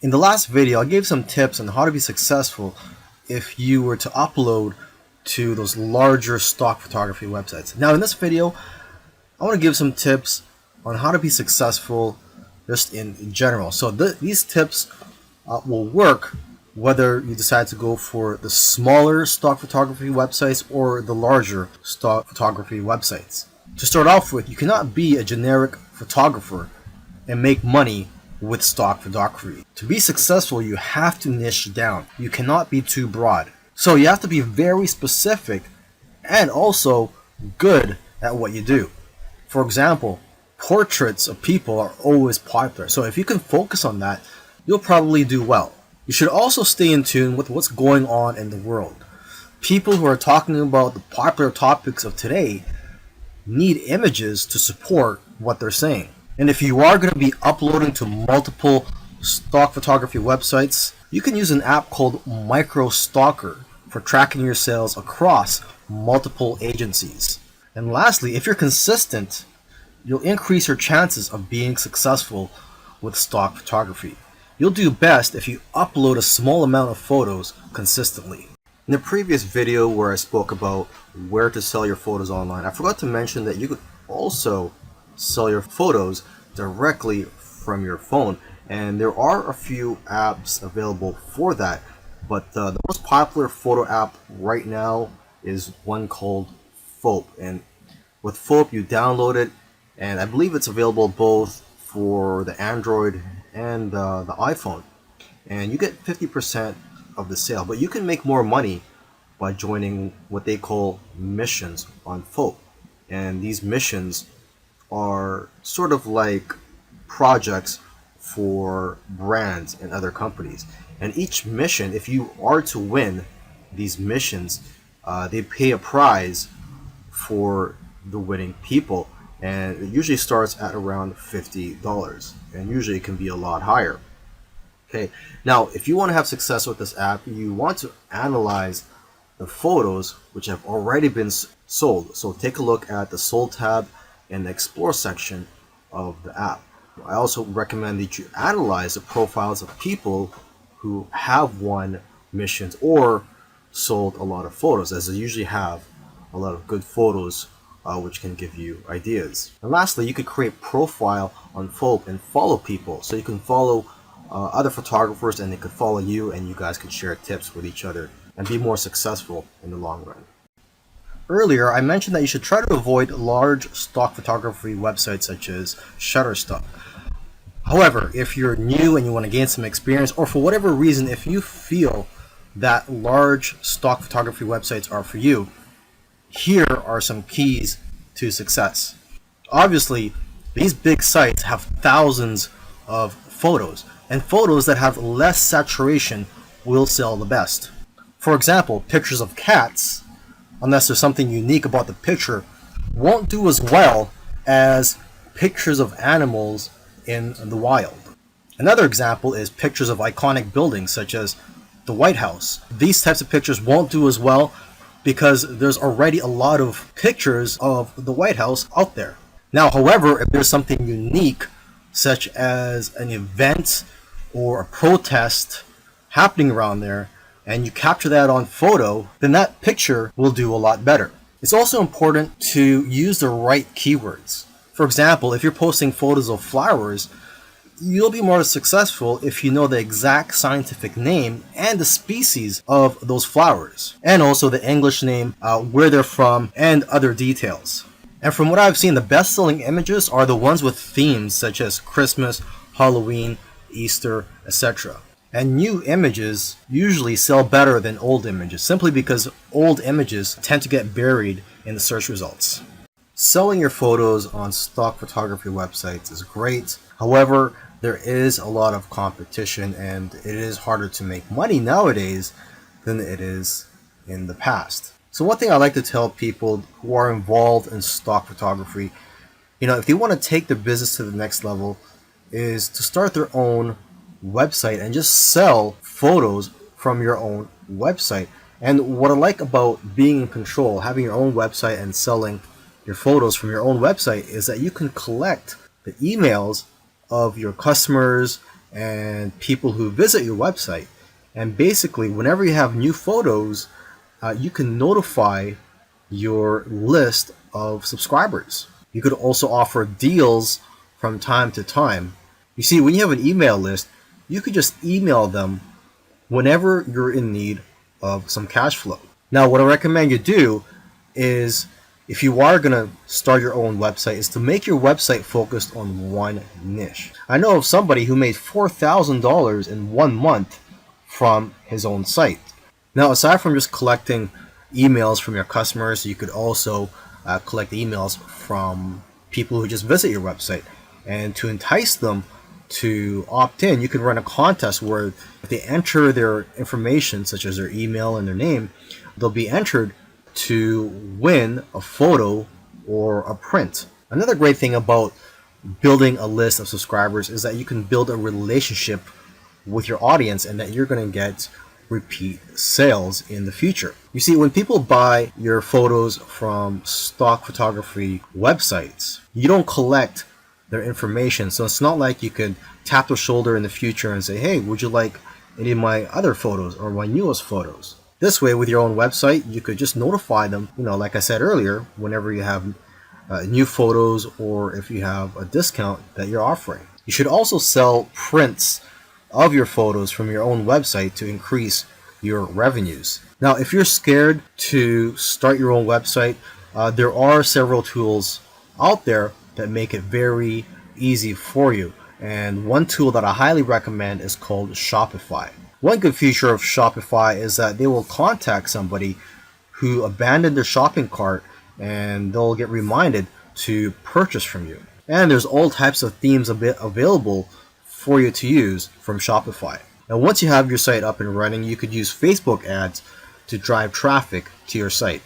In the last video, I gave some tips on how to be successful if you were to upload to those larger stock photography websites. Now in this video, I want to give some tips on how to be successful just in general. So these tips will work whether you decide to go for the smaller stock photography websites or the larger stock photography websites. To start off with, you cannot be a generic photographer and make money with stock photography. To be successful, you have to niche down. You cannot be too broad. So you have to be very specific and also good at what you do. For example, portraits of people are always popular. So if you can focus on that, you'll probably do well. You should also stay in tune with what's going on in the world. People who are talking about the popular topics of today need images to support what they're saying. And if you are going to be uploading to multiple stock photography websites, you can use an app called MicroStalker for tracking your sales across multiple agencies. And lastly, if you're consistent, you'll increase your chances of being successful with stock photography. You'll do best if you upload a small amount of photos consistently. In the previous video where I spoke about where to sell your photos online, I forgot to mention that you could also sell your photos directly from your phone, and there are a few apps available for that, but the most popular photo app right now is one called Foap. And with Foap, you download it, and I believe it's available both for the Android and the iPhone, and you get 50% of the sale. But you can make more money by joining what they call missions on Foap, and these missions are sort of like projects for brands and other companies. And each mission, if you are to win these missions, they pay a prize for the winning people, and it usually starts at around $50, and usually it can be a lot higher. Okay, now if you want to have success with this app, you want to analyze the photos which have already been sold. So take a look at the sold tab in the explore section of the app. I also recommend that you analyze the profiles of people who have won missions or sold a lot of photos, as they usually have a lot of good photos which can give you ideas. And lastly, you could create profile on Foap and follow people. So you can follow other photographers and they could follow you, and you guys could share tips with each other and be more successful in the long run. Earlier, I mentioned that you should try to avoid large stock photography websites such as Shutterstock. However, if you're new and you want to gain some experience, or for whatever reason, if you feel that large stock photography websites are for you, here are some keys to success. Obviously, these big sites have thousands of photos, and photos that have less saturation will sell the best. For example, pictures of cats, unless there's something unique about the picture, won't do as well as pictures of animals in the wild. Another example is pictures of iconic buildings such as the White House. These types of pictures won't do as well because there's already a lot of pictures of the White House out there. Now, however, if there's something unique such as an event or a protest happening around there, and you capture that on photo, then that picture will do a lot better. It's also important to use the right keywords. For example, if you're posting photos of flowers, you'll be more successful if you know the exact scientific name and the species of those flowers, and also the English name, where they're from, and other details. And from what I've seen, the best-selling images are the ones with themes such as Christmas, Halloween, Easter, etc. And new images usually sell better than old images, simply because old images tend to get buried in the search results. Selling your photos on stock photography websites is great. However, there is a lot of competition, and it is harder to make money nowadays than it is in the past. So one thing I like to tell people who are involved in stock photography, if they want to take their business to the next level, is to start their own website and just sell photos from your own website. And what I like about being in control, having your own website and selling your photos from your own website, is that you can collect the emails of your customers and people who visit your website. And basically, whenever you have new photos, you can notify your list of subscribers. You could also offer deals from time to time. You see, when you have an email list, you could just email them whenever you're in need of some cash flow. Now, what I recommend you do is, if you are going to start your own website, is to make your website focused on one niche. I know of somebody who made $4,000 in 1 month from his own site. Now, aside from just collecting emails from your customers, you could also collect emails from people who just visit your website. And to entice them to opt in, you could run a contest where if they enter their information, such as their email and their name, they'll be entered to win a photo or a print. Another great thing about building a list of subscribers is that you can build a relationship with your audience and that you're going to get repeat sales in the future. You see, when people buy your photos from stock photography websites, you don't collect their information. So it's not like you could tap their shoulder in the future and say, hey, would you like any of my other photos or my newest photos? This way, with your own website, you could just notify them, like I said earlier, whenever you have new photos or if you have a discount that you're offering. You should also sell prints of your photos from your own website to increase your revenues. Now, if you're scared to start your own website, there are several tools out there that make it very easy for you. And one tool that I highly recommend is called Shopify. One good feature of Shopify is that they will contact somebody who abandoned their shopping cart and they'll get reminded to purchase from you. And there's all types of themes available for you to use from Shopify. Now, once you have your site up and running, you could use Facebook ads to drive traffic to your site.